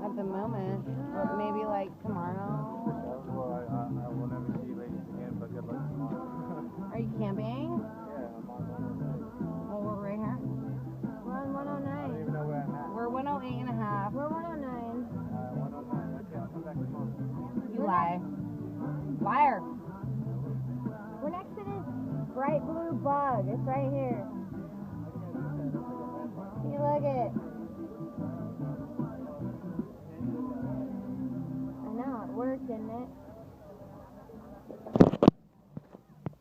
at the moment. But maybe like tomorrow. Well, I will never see you ladies again, but good luck tomorrow. Are you camping? Yeah, I'm on 109. Well, we're right here. We're on I don't 109. even know where I'm at. We're 108 and a half. We're 109. 109. Okay, I'll come back tomorrow. You lie. Liar. We're next to this bright blue bug. It's right here. See, look it. I know, it worked, didn't it?